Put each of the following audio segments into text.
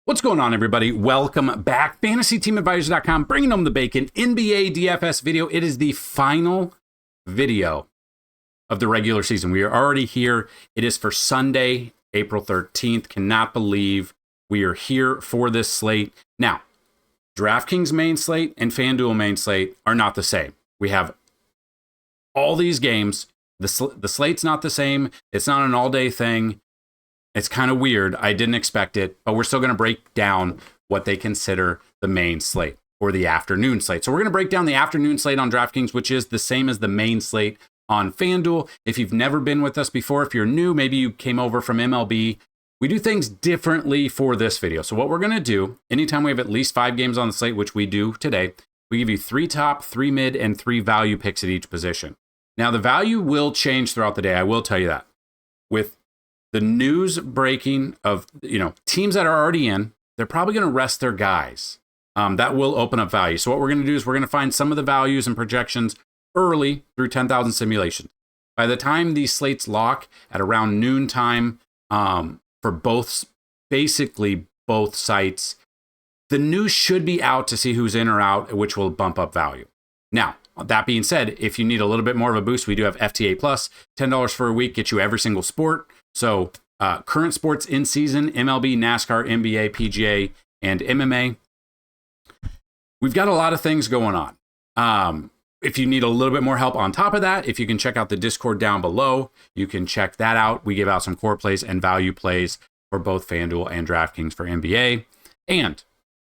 What's going on, everybody? Welcome back. FantasyTeamAdvisor.com, bringing home the bacon. NBA DFS video. It is the final video of the regular season. We are already here. It is for Sunday, April 13th. Cannot believe we are here for this slate. Now, DraftKings main slate and FanDuel main slate are not the same. We have all these games. The slate's not the same. It's not an all-day thing. It's kind of weird. I didn't expect it, but we're still going to break down what they consider the main slate or the afternoon slate. So we're going to break down the afternoon slate on DraftKings, which is the same as the main slate on FanDuel. If you've never been with us before, if you're new, maybe you came over from MLB, we do things differently for this video. So what we're going to do, anytime we have at least 5 games on the slate, which we do today, we give you 3 top, 3 mid, and 3 value picks at each position. Now, the value will change throughout the day. I will tell you that. With the news breaking of, teams that are already in, they're probably going to rest their guys. That will open up value. So what we're going to do is we're going to find some of the values and projections early through 10,000 simulations. By the time these slates lock at around noon time for basically both sites, the news should be out to see who's in or out, which will bump up value. Now, that being said, if you need a little bit more of a boost, we do have FTA Plus, $10 for a week, get you every single sport. So current sports in season, MLB, NASCAR, NBA, PGA, and MMA. We've got a lot of things going on. If you need a little bit more help on top of that, if you can check out the Discord down below, you can check that out. We give out some core plays and value plays for both FanDuel and DraftKings for NBA. And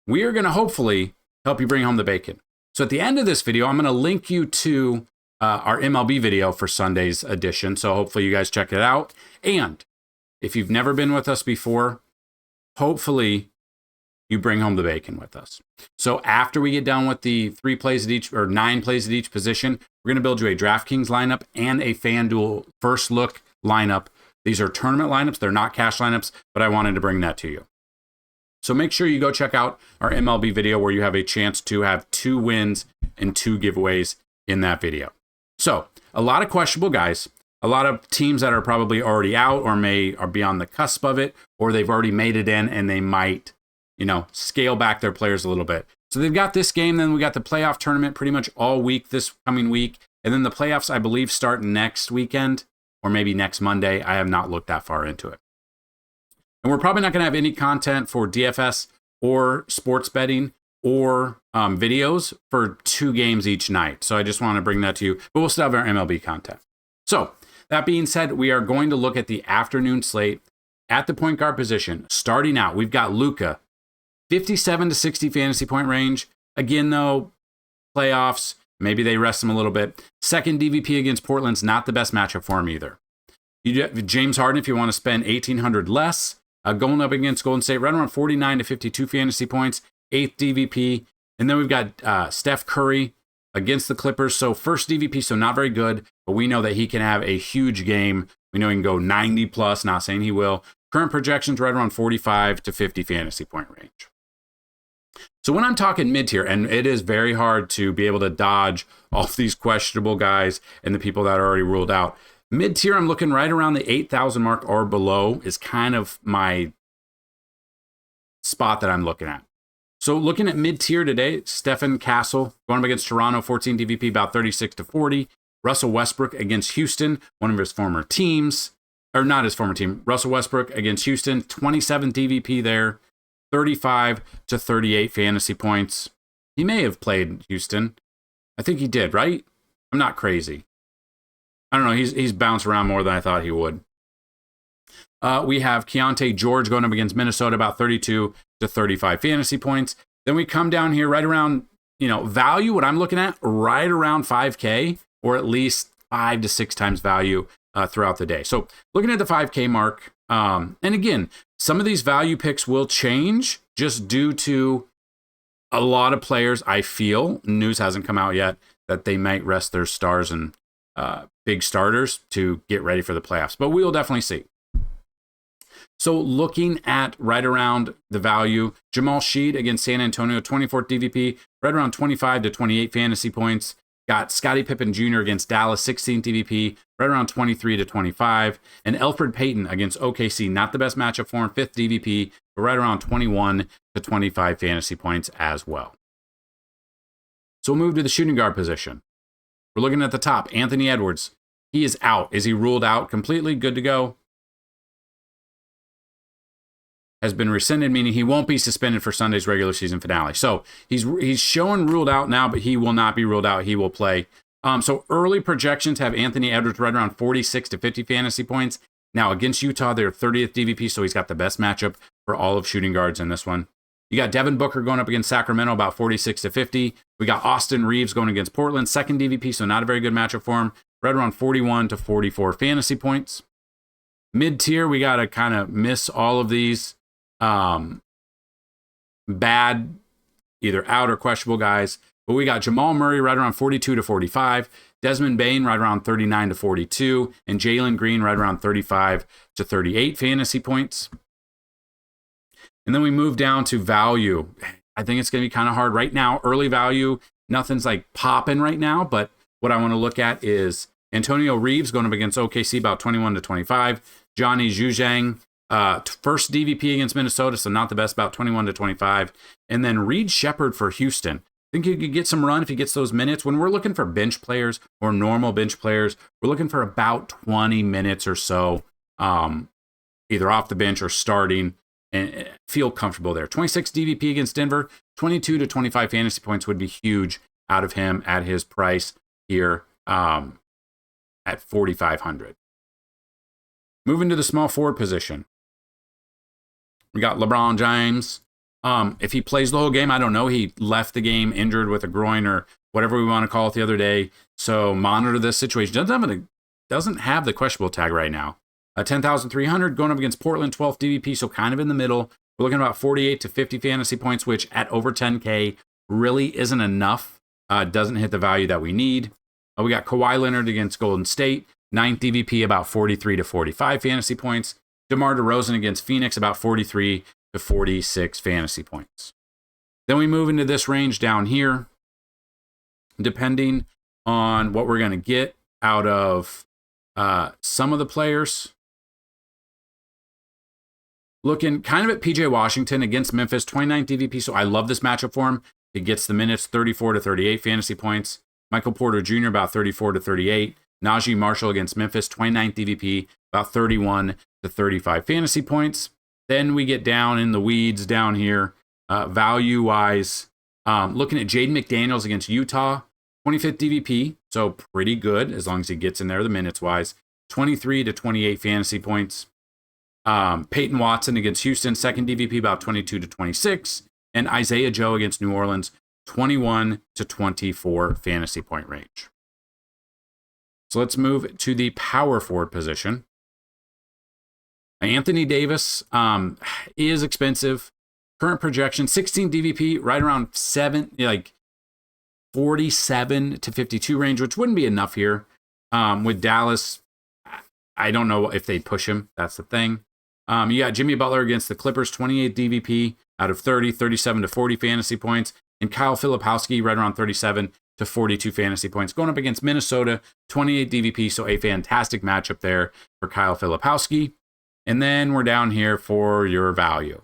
we are going to hopefully help you bring home the bacon. So at the end of this video, I'm going to link you to our MLB video for Sunday's edition. So hopefully you guys check it out. And if you've never been with us before, hopefully you bring home the bacon with us. So after we get done with the 3 plays at each, or 9 plays at each position, we're going to build you a DraftKings lineup and a FanDuel first look lineup. These are tournament lineups. They're not cash lineups, but I wanted to bring that to you. So make sure you go check out our MLB video where you have a chance to have 2 wins and 2 giveaways in that video. So a lot of questionable guys, a lot of teams that are probably already out or are be on the cusp of it, or they've already made it in and they might, scale back their players a little bit. So they've got this game, then we got the playoff tournament pretty much all week this coming week. And then the playoffs, I believe, start next weekend or maybe next Monday. I have not looked that far into it. And we're probably not going to have any content for DFS or sports betting or videos for 2 games each night. So I just want to bring that to you. But we'll still have our MLB content. So that being said, we are going to look at the afternoon slate at the point guard position. Starting out, we've got Luka, 57 to 60 fantasy point range. Again, though, playoffs, maybe they rest him a little bit. Second DVP against Portland's not the best matchup for him either. You have James Harden if you want to spend $1,800 less. Going up against Golden State, right around 49 to 52 fantasy points, 8th DVP. And then we've got Steph Curry against the Clippers. So first DVP, so not very good, but we know that he can have a huge game. We know he can go 90 plus, not saying he will. Current projections right around 45 to 50 fantasy point range. So when I'm talking mid-tier, and it is very hard to be able to dodge all of these questionable guys and the people that are already ruled out, mid-tier, I'm looking right around the 8,000 mark or below is kind of my spot that I'm looking at. So looking at mid-tier today, Stephen Castle going up against Toronto, 14 DVP, about 36 to 40. Russell Westbrook against Houston, one of his former teams, or not his former team. Russell Westbrook against Houston, 27 DVP there, 35 to 38 fantasy points. He may have played Houston. I think he did, right? I'm not crazy. I don't know. He's bounced around more than I thought he would. We have Keontae George going up against Minnesota, about 32 to 35 fantasy points. Then we come down here right around, value, what I'm looking at, right around 5K or at least 5 to 6 times value throughout the day. So looking at the 5K mark. And again, some of these value picks will change just due to a lot of players, I feel, news hasn't come out yet, that they might rest their stars and big starters to get ready for the playoffs. But we will definitely see. So looking at right around the value, Jamal Sheed against San Antonio, 24th DVP, right around 25 to 28 fantasy points. Got Scottie Pippen Jr. against Dallas, 16th DVP, right around 23 to 25. And Elfrid Payton against OKC, not the best matchup for him, 5th DVP, but right around 21 to 25 fantasy points as well. So we'll move to the shooting guard position. We're looking at the top. Anthony Edwards. He is out. Is he ruled out completely? Good to go. Has been rescinded, meaning he won't be suspended for Sunday's regular season finale. So he's showing ruled out now, but he will not be ruled out. He will play. So early projections have Anthony Edwards right around 46 to 50 fantasy points. Now against Utah, they're 30th DVP, so he's got the best matchup for all of shooting guards in this one. You got Devin Booker going up against Sacramento, about 46 to 50. We got Austin Reeves going against Portland, second DVP, so not a very good matchup for him. Right around 41 to 44 fantasy points. Mid-tier, we got to kind of miss all of these bad, either out or questionable guys. But we got Jamal Murray right around 42 to 45. Desmond Bane right around 39 to 42. And Jalen Green right around 35 to 38 fantasy points. And then we move down to value. I think it's going to be kind of hard right now. Early value, nothing's like popping right now. But what I want to look at is Antonio Reeves going up against OKC, about 21 to 25. Johnny Zhuzhang, first DVP against Minnesota, so not the best, about 21 to 25. And then Reed Shepherd for Houston. I think he could get some run if he gets those minutes. When we're looking for bench players or normal bench players, we're looking for about 20 minutes or so, either off the bench or starting, and feel comfortable there. 26 DVP against Denver, 22 to 25 fantasy points would be huge out of him at his price here at 4,500. Moving to the small forward position. We got LeBron James. If he plays the whole game, I don't know. He left the game injured with a groin or whatever we want to call it the other day. So monitor this situation. Doesn't have the questionable tag right now. 10,300 going up against Portland, 12th DVP, so kind of in the middle. We're looking at about 48 to 50 fantasy points, which at over 10K really isn't enough. Doesn't hit the value that we need. We got Kawhi Leonard against Golden State, 9th DVP, about 43 to 45 fantasy points. DeMar DeRozan against Phoenix, about 43 to 46 fantasy points. Then we move into this range down here, depending on what we're going to get out of some of the players. Looking kind of at PJ Washington against Memphis, 29th DVP, so I love this matchup for him. He gets the minutes, 34 to 38 fantasy points. Michael Porter Jr., about 34 to 38. Najee Marshall against Memphis, 29th DVP, about 31 to 35 fantasy points. Then we get down in the weeds down here, value-wise. Looking at Jaden McDaniels against Utah, 25th DVP, so pretty good as long as he gets in there the minutes-wise. 23 to 28 fantasy points. Peyton Watson against Houston, second DVP, about 22 to 26. And Isaiah Joe against New Orleans, 21 to 24 fantasy point range. So let's move to the power forward position. Anthony Davis is expensive. Current projection, 16 DVP, right around 47 to 52 range, which wouldn't be enough here. With Dallas, I don't know if they'd push him. That's the thing. You got Jimmy Butler against the Clippers, 28 DVP out of 30, 37 to 40 fantasy points. And Kyle Filipowski right around 37 to 42 fantasy points. Going up against Minnesota, 28 DVP, so a fantastic matchup there for Kyle Filipowski. And then we're down here for your value.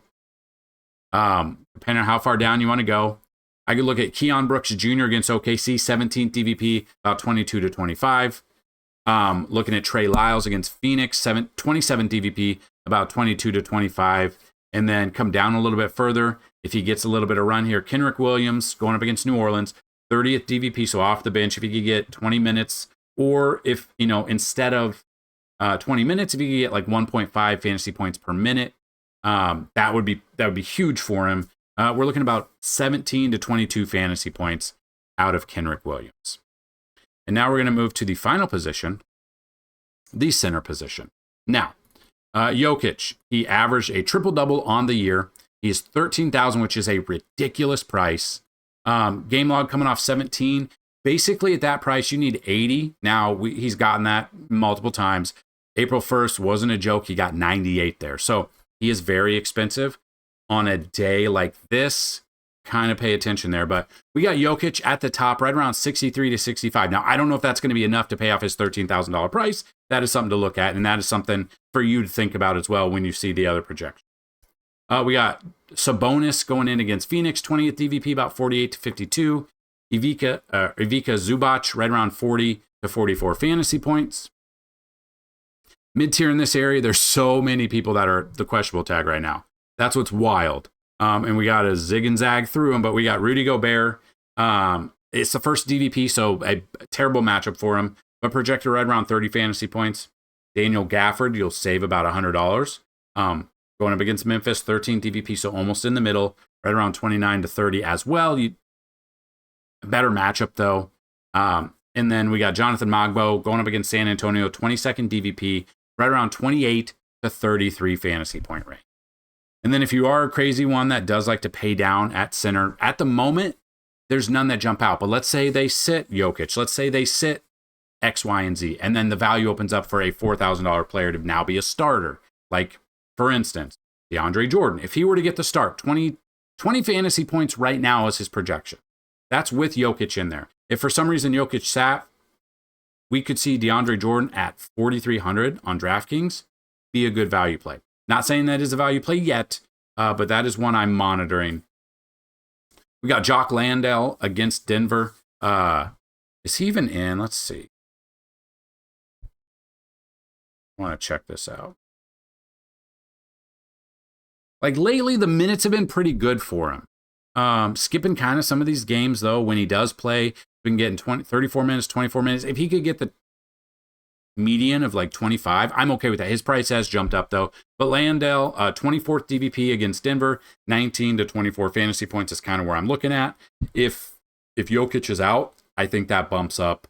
Depending on how far down you want to go, I could look at Keon Brooks Jr. against OKC, 17th DVP, about 22 to 25. Looking at Trey Lyles against Phoenix, 27 DVP, about 22 to 25. And then come down a little bit further. If he gets a little bit of run here, Kenrick Williams going up against New Orleans, 30th DVP, so off the bench. If he could get 20 minutes, or if, instead of 20 minutes, if he could get like 1.5 fantasy points per minute, that would be huge for him. We're looking about 17 to 22 fantasy points out of Kenrick Williams. And now we're going to move to the final position, the center position. Now, Jokic, he averaged a triple-double on the year. He's 13,000, which is a ridiculous price. Game log coming off 17. Basically, at that price, you need 80. Now, he's gotten that multiple times. April 1st wasn't a joke. He got 98 there. So he is very expensive. On a day like this, kind of pay attention there. But we got Jokic at the top, right around 63 to 65. Now, I don't know if that's going to be enough to pay off his $13,000 price. That is something to look at, and that is something for you to think about as well when you see the other projection. We got Sabonis going in against Phoenix, 20th DVP, about 48 to 52. Ivica Zubac, right around 40 to 44 fantasy points. Mid-tier in this area, there's so many people that are the questionable tag right now. That's what's wild. And we got to zig and zag through them, but we got Rudy Gobert. It's the first DVP, so a terrible matchup for him, but projected right around 30 fantasy points. Daniel Gafford, you'll save about $100. Going up against Memphis, 13 DVP, so almost in the middle, right around 29 to 30 as well. Better matchup, though. And then we got Jonathan Magbo going up against San Antonio, 22nd DVP, right around 28 to 33 fantasy point range. And then if you are a crazy one that does like to pay down at center, at the moment, there's none that jump out. But let's say they sit Jokic. Let's say they sit X, Y, and Z. And then the value opens up for a $4,000 player to now be a starter. Like, for instance, DeAndre Jordan. If he were to get the start, 20 fantasy points right now is his projection. That's with Jokic in there. If for some reason Jokic sat, we could see DeAndre Jordan at 4,300 on DraftKings be a good value play. Not saying that is a value play yet, but that is one I'm monitoring. We got Jock Landale against Denver. Is he even in? Let's see. I want to check this out. Like lately, the minutes have been pretty good for him. Skipping kind of some of these games, though, when he does play, we can get in 34 minutes, 24 minutes. If he could get the median of like 25, I'm okay with that. His price has jumped up, though. But Landale, 24th DVP against Denver, 19 to 24 fantasy points is kind of where I'm looking at. If Jokic is out, I think that bumps up.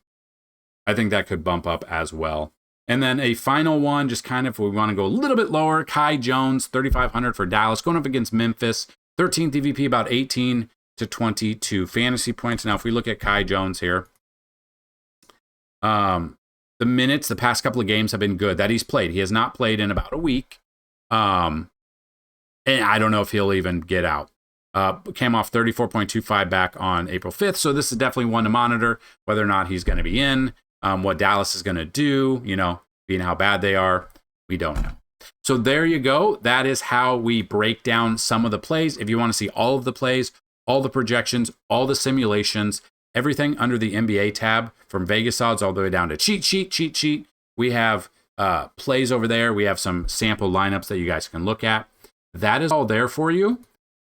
I think that could bump up as well. And then a final one, just kind of, if we want to go a little bit lower, Kai Jones, 3,500 for Dallas, going up against Memphis, 13th DVP, about 18 to 22 fantasy points. Now, if we look at Kai Jones here, the minutes, the past couple of games have been good that he's played. He has not played in about a week. And I don't know if he'll even get out. Came off 34.25 back on April 5th. So this is definitely one to monitor, whether or not he's going to be in. What Dallas is going to do, being how bad they are, we don't know. So there you go. That is how we break down some of the plays. If you want to see all of the plays, all the projections, all the simulations, everything under the NBA tab, from Vegas odds all the way down to cheat sheet. We have plays over there. We have some sample lineups that you guys can look at. That is all there for you,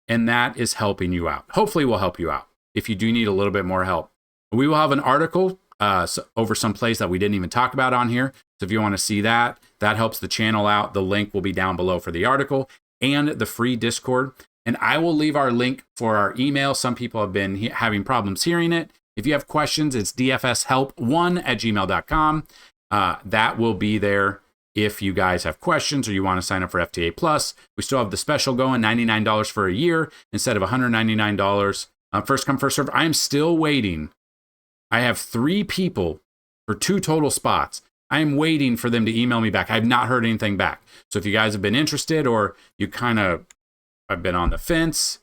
and that is helping you out. Hopefully will help you out if you do need a little bit more help. We will have an article over some plays that we didn't even talk about on here. So if you want to see that, that helps the channel out. The link will be down below for the article and the free Discord. And I will leave our link for our email. Some people have been having problems hearing it. If you have questions, it's dfshelp1@gmail.com. That will be there if you guys have questions or you want to sign up for FTA Plus. We still have the special going, $99 for a year instead of $199. First come, first serve. I am still waiting. I have 3 people for 2 total spots. I am waiting for them to email me back. I have not heard anything back. So if you guys have been interested or you kind of have been on the fence,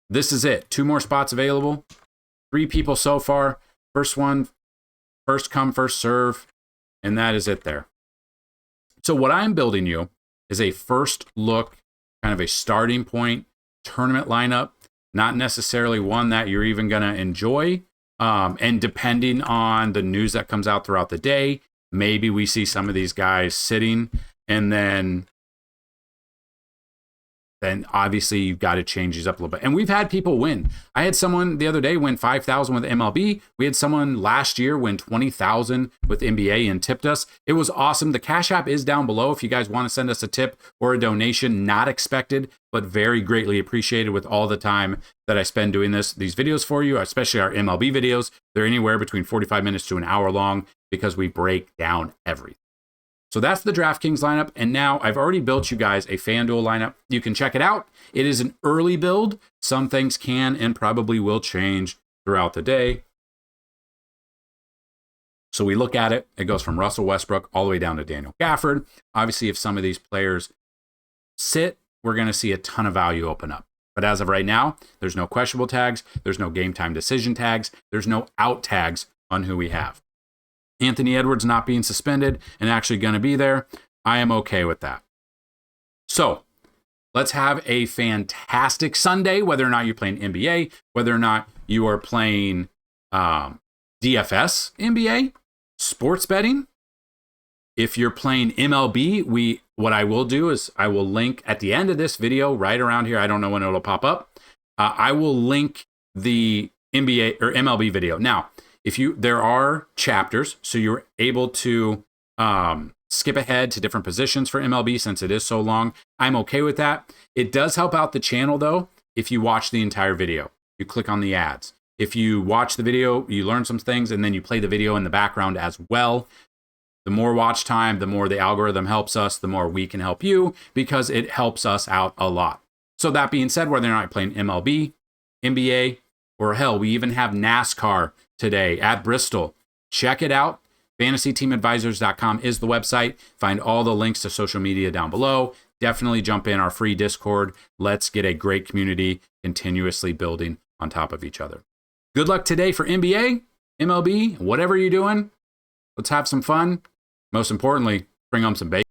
this is it. 2 more spots available. 3 people so far. First one, first come, first serve. And that is it there. So what I'm building you is a first look, kind of a starting point tournament lineup. Not necessarily one that you're even going to enjoy. And depending on the news that comes out throughout the day, maybe we see some of these guys sitting, and then obviously you've got to change these up a little bit. And we've had people win. I had someone the other day win 5,000 with MLB. We had someone last year win 20,000 with NBA and tipped us. It was awesome. The Cash App is down below if you guys want to send us a tip or a donation. Not expected, but very greatly appreciated with all the time that I spend doing these videos for you, especially our MLB videos. They're anywhere between 45 minutes to an hour long because we break down everything. So that's the DraftKings lineup. And now I've already built you guys a FanDuel lineup. You can check it out. It is an early build. Some things can and probably will change throughout the day. So we look at it. It goes from Russell Westbrook all the way down to Daniel Gafford. Obviously, if some of these players sit, we're going to see a ton of value open up. But as of right now, there's no questionable tags. There's no game time decision tags. There's no out tags on who we have. Anthony Edwards not being suspended and actually going to be there. I am okay with that. So Let's have a fantastic Sunday, whether or not you're playing NBA, whether or not you are playing DFS NBA, sports betting. If you're playing MLB, what I will do is I will link at the end of this video, right around here. I don't know when it'll pop up. I will link the NBA or MLB video. Now, there are chapters, so you're able to skip ahead to different positions for MLB since it is so long. I'm okay with that. It does help out the channel though if you watch the entire video. You click on the ads. If you watch the video, you learn some things, and then you play the video in the background as well. The more watch time, the more the algorithm helps us, the more we can help you, because it helps us out a lot. So that being said, whether or not you're playing MLB, NBA, or hell, we even have NASCAR today at Bristol. Check it out. FantasyTeamAdvisors.com is the website. Find all the links to social media down below. Definitely jump in our free Discord. Let's get a great community continuously building on top of each other. Good luck today for NBA, MLB, whatever you're doing. Let's have some fun. Most importantly, bring home some bacon.